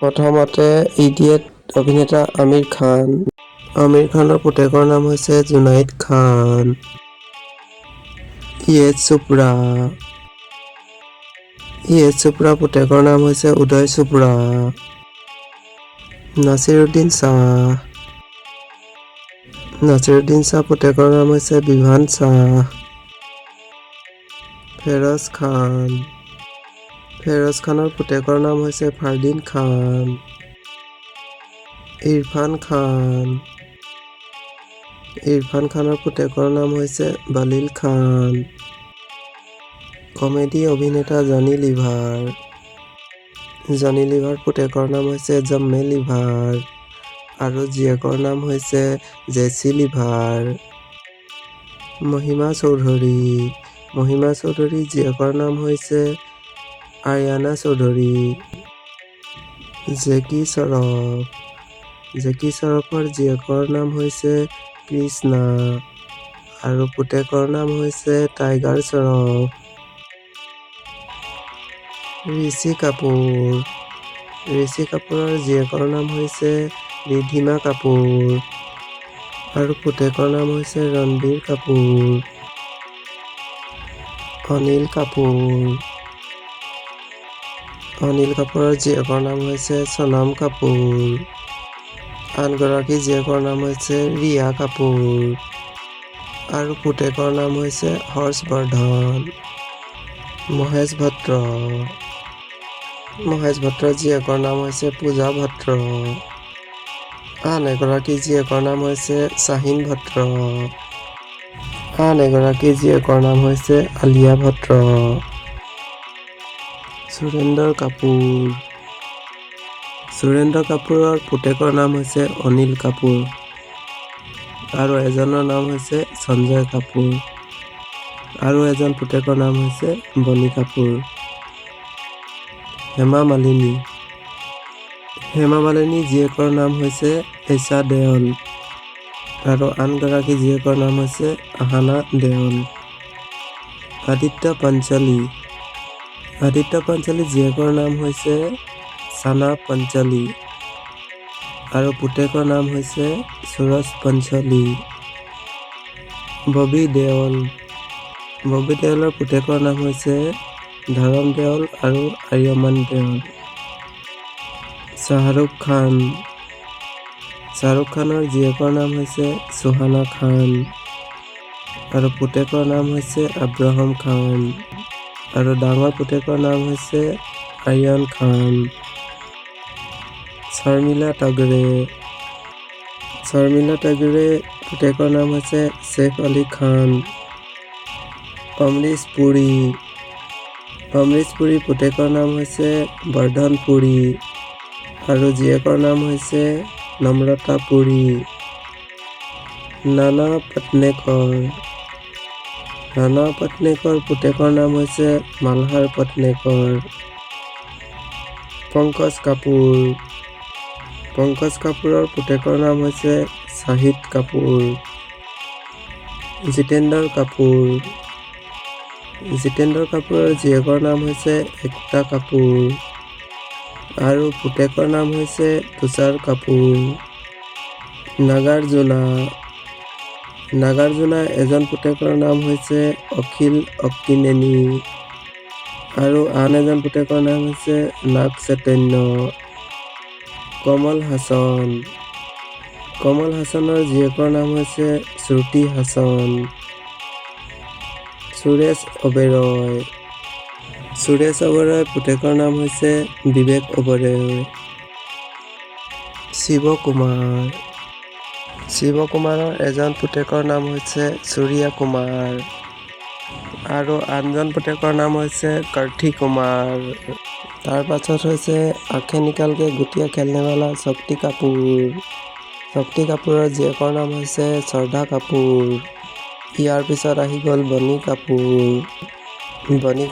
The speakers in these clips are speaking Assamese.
প্ৰথমতে ইডিয়েট অভিনেতা আমিৰ খান। আমিৰ খানৰ পুতেকৰ নাম হৈছে জুনাইদ খান। য়েছ চোপ্ৰা পুতেকৰ নাম হৈছে উদয় চোপ্ৰা। নাছিৰুদ্দিন শ্বাহ পুতেকৰ নাম হৈছে বিভান শ্বাহ। ফেৰজ খানৰ পুতেকৰ নাম হৈছে ফাৰদিন খান। ইৰফান খানৰ পুতেকৰ নাম হৈছে বালিল খান। কমেডী অভিনেতা জনি লিভাৰ পুতেকৰ নাম হৈছে জম্মে লিভাৰ আৰু জীয়েকৰ নাম হৈছে জেছি লিভাৰ। মহিমা চৌধুৰী জীয়েকৰ নাম হৈছে আৰিয়ানা চৌধুৰী। জেকি শ্ৰফৰ জীয়েকৰ নাম হৈছে কৃষ্ণা আৰু পুতেকৰ নাম হৈছে টাইগাৰ শ্ৰফ। ঋষি কাপুৰৰ জীয়েকৰ নাম হৈছে ৰিধিমা কাপুৰ আৰু পুতেকৰ নাম হৈছে ৰণবীৰ কাপুৰ। অনিল কাপুৰৰ জীয়েকৰ নাম হৈছে সোনাম কাপুৰ। আনগৰাকী জীয়েকৰ নাম হৈছে ৰিয়া কাপুৰ আৰু পুতেকৰ নাম হৈছে হৰ্ষবৰ্ধন। মহেশ ভট্টৰ জীয়েকৰ নাম হৈছে পূজা ভট্ট। আন এগৰাকী জীয়েকৰ নাম হৈছে শ্বাহিন ভট্ট। আন এগৰাকী জীয়েকৰ নাম হৈছে আলিয়া ভট্ট। সুৰেন্দ্ৰ কাপুৰৰ পুতেকৰ নাম হৈছে অনিল কাপুৰ আৰু এজনৰ নাম হৈছে সঞ্জয় কাপুৰ আৰু এজন পুতেকৰ নাম হৈছে বনি কাপুৰ। হেমা মালিনী জীয়েকৰ নাম হৈছে ঈশা দেওল আৰু আনগৰাকী জীয়েকৰ নাম হৈছে আহানা দেওল। আদিত্য পাঞ্চলি জীয়েকৰ নাম হৈছে চানা পাঞ্চলি আৰু পুতেকৰ নাম হৈছে সুৰজ পাঞ্চলি। ববি দেওলৰ পুতেকৰ নাম হৈছে ধৰম দেওল আৰু আৰ্যমান দেওল। শ্বাহৰুখ খানৰ জীয়েকৰ নাম হৈছে সুহানা খান আৰু পুতেকৰ নাম হৈছে আব্ৰাহাম খান আৰু ডাঙৰ পুতেকৰ নাম হৈছে আৰিয়ান খান। শৰ্মিলা টেগোৰে পুতেকৰ নাম হৈছে ছেইফ আলী খান। অমৰীশ পুৰী পুতেকৰ নাম হৈছে বৰ্ধন পুৰী আৰু জীয়েকৰ নাম হৈছে নম্ৰতা পুৰী। নানা পাটনেকৰ পুতেকৰ নাম হৈছে মালহাৰ পাটনেকৰ। পংকজ কাপুৰৰ পুতেকৰ নাম হৈছে শ্বাহিদ কাপুৰ। জিতেন্দ্ৰ কাপুৰৰ জীয়েকৰ নাম হৈছে একতা কাপুৰ আৰু পুতেকৰ নাম হৈছে তুষাৰ কাপুৰ। নাগাৰ্জুনা এজন পুতেকৰ নাম হৈছে অখিল অক্কিনেনি আৰু আন এজন পুতেকৰ নাম হৈছে নাগ চৈতন্য। কমল হাছনৰ জীয়েকৰ নাম হৈছে শ্ৰুতি হাছন। সুৰেশ অবেৰয় পুতেকৰ নাম হৈছে বিবেক অবেৰয়। শিৱ কুমাৰৰ এজন পুতেকৰ নাম হৈছে সূৰ্য কুমাৰ আৰু আনজন পুতেকৰ নাম হৈছে কাৰ্থি কুমাৰ। তাৰ পাছত হৈছে আঁখে নিকালকে গুটিয়া খেলনেৱালা শক্তি কাপুৰৰ জীয়েকৰ নাম হৈছে শ্ৰদ্ধা কাপুৰ। ইয়াৰ পিছত আহি গ'ল বনি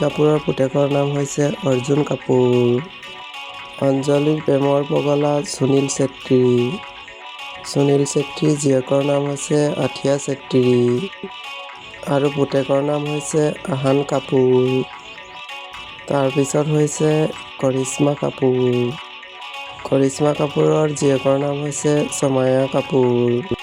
কাপুৰৰ পুতেকৰ নাম হৈছে অৰ্জুন কাপুৰ। অঞ্জলিৰ প্ৰেমৰ পগলা সুনীল ছেত্ৰীৰ জীয়েকৰ নাম হৈছে আথিয়া ছেত্ৰী আৰু পুতেকৰ নাম হৈছে আহান কাপুৰ। তাৰপিছত হৈছে কৰিশ্মা কাপুৰ। কৰিশ্মা কাপুৰৰ জীয়েকৰ নাম হৈছে ছমায়া কাপুৰ।